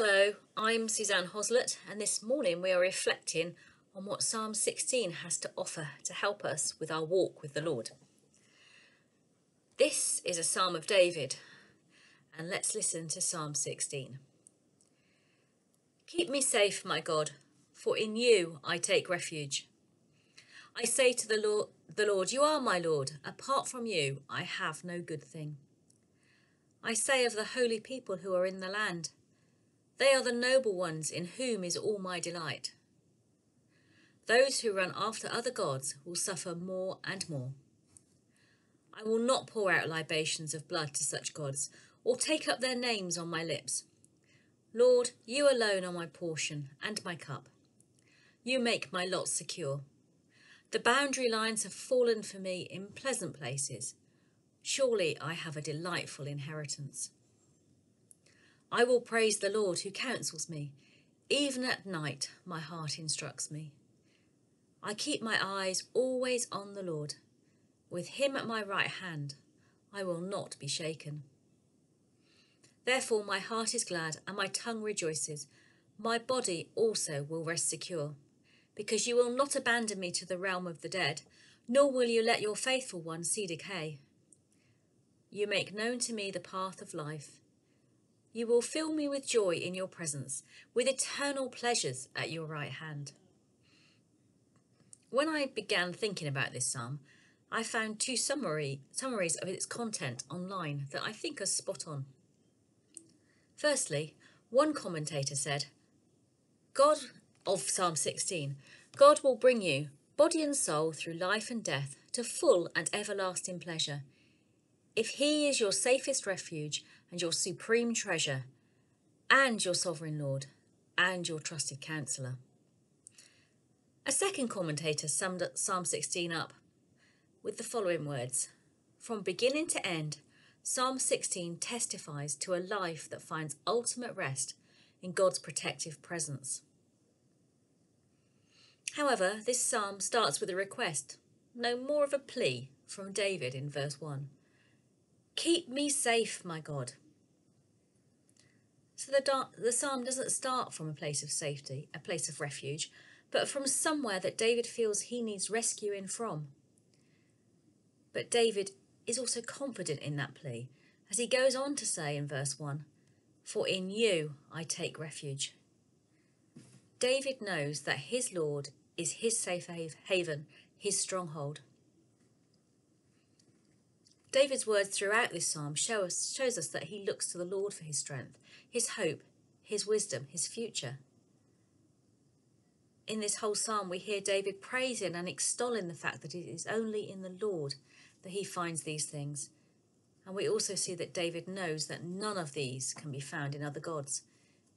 Hello, I'm Suzanne, and this morning we are reflecting on what Psalm 16 has to offer to help us with our walk with the Lord. This is a Psalm of David, and let's listen to Psalm 16. Keep me safe, my God, for in you I take refuge. I say to the Lord, you are my Lord. Apart from you, I have no good thing. I say of the holy people who are in the land, they are the noble ones in whom is all my delight. Those who run after other gods will suffer more and more. I will not pour out libations of blood to such gods, or take up their names on my lips. Lord, you alone are my portion and my cup. You make my lot secure. The boundary lines have fallen for me in pleasant places. Surely I have a delightful inheritance. I will praise the Lord who counsels me. Even at night, my heart instructs me. I keep my eyes always on the Lord. With him at my right hand, I will not be shaken. Therefore my heart is glad and my tongue rejoices. My body also will rest secure, because you will not abandon me to the realm of the dead, nor will you let your faithful one see decay. You make known to me the path of life. You will fill me with joy in your presence, with eternal pleasures at your right hand. When I began thinking about this psalm, I found two summaries of its content online that I think are spot on. Firstly, one commentator said, God of Psalm 16, God will bring you, body and soul, through life and death, to full and everlasting pleasure. If he is your safest refuge and your supreme treasure, and your sovereign Lord, and your trusted counsellor. A second commentator summed up Psalm 16 up with the following words: from beginning to end, Psalm 16 testifies to a life that finds ultimate rest in God's protective presence. However, this psalm starts with a request, no more of a plea, from David in verse 1. Keep me safe, my God. So the psalm doesn't start from a place of safety, a place of refuge, but from somewhere that David feels he needs rescuing from. But David is also confident in that plea, as he goes on to say in verse 1, for in you I take refuge. David knows that his Lord is his safe haven, his stronghold. David's words throughout this psalm shows us that he looks to the Lord for his strength, his hope, his wisdom, his future. In this whole psalm, we hear David praising and extolling the fact that it is only in the Lord that he finds these things. And we also see that David knows that none of these can be found in other gods,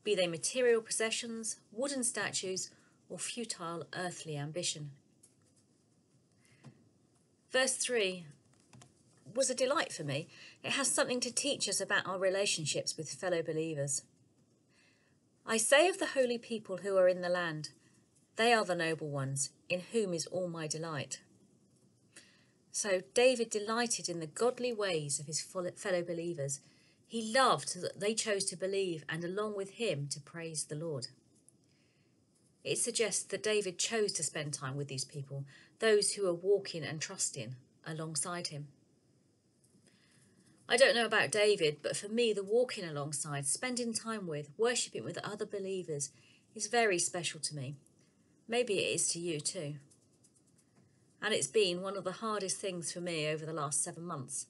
be they material possessions, wooden statues, or futile earthly ambition. Verse 3 was a delight for me. It has something to teach us about our relationships with fellow believers. I say of the holy people who are in the land, they are the noble ones, in whom is all my delight. So David delighted in the godly ways of his fellow believers. He loved that they chose to believe and along with him to praise the Lord. It suggests that David chose to spend time with these people, those who are walking and trusting alongside him. I don't know about David, but for me, the walking alongside, spending time with, worshipping with other believers is very special to me. Maybe it is to you too. And it's been one of the hardest things for me over the last 7 months,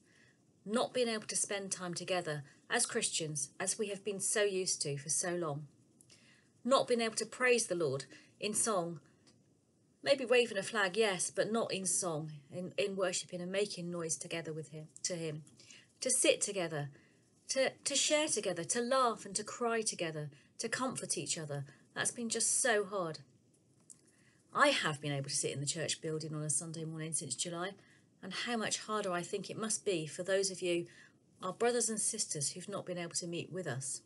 not being able to spend time together as Christians, as we have been so used to for so long. Not being able to praise the Lord in song, maybe waving a flag, yes, but not in song, in worshipping and making noise together with him, to him. To sit together, to share together, to laugh and to cry together, to comfort each other. That's been just so hard. I have been able to sit in the church building on a Sunday morning since July, and how much harder I think it must be for those of you, our brothers and sisters, who've not been able to meet with us.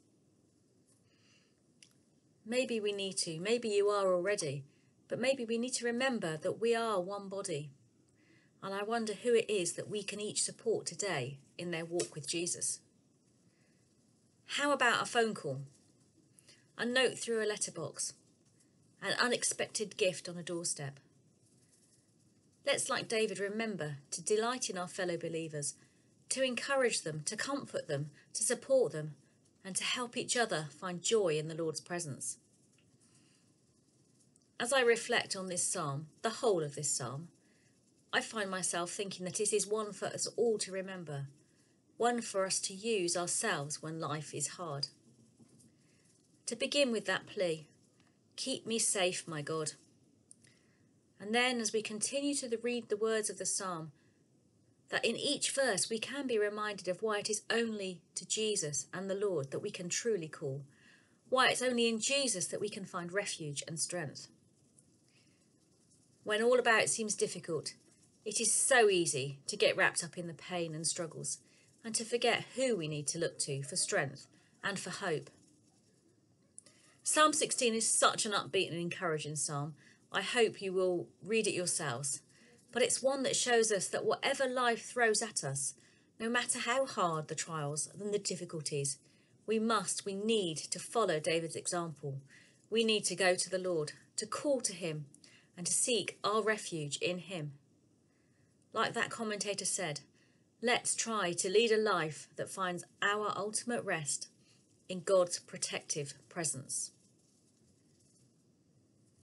Maybe we need to, maybe you are already, but maybe we need to remember that we are one body. And I wonder who it is that we can each support today in their walk with Jesus. How about a phone call? a note through a letterbox, an unexpected gift on a doorstep. Let's, like David, remember to delight in our fellow believers, to encourage them, to comfort them, to support them, and to help each other find joy in the Lord's presence. As I reflect on this psalm, the whole of this psalm, I find myself thinking that it is one for us all to remember, one for us to use ourselves when life is hard. To begin with that plea, keep me safe, my God. And then as we continue to read the words of the psalm, that in each verse we can be reminded of why it is only to Jesus and the Lord that we can truly call, why it's only in Jesus that we can find refuge and strength. When all about seems difficult, it is so easy to get wrapped up in the pain and struggles and to forget who we need to look to for strength and for hope. Psalm 16 is such an upbeat and encouraging psalm. I hope you will read it yourselves. But it's one that shows us that whatever life throws at us, no matter how hard the trials and the difficulties, we need to follow David's example. We need to go to the Lord, to call to him, and to seek our refuge in him. Like that commentator said, let's try to lead a life that finds our ultimate rest in God's protective presence.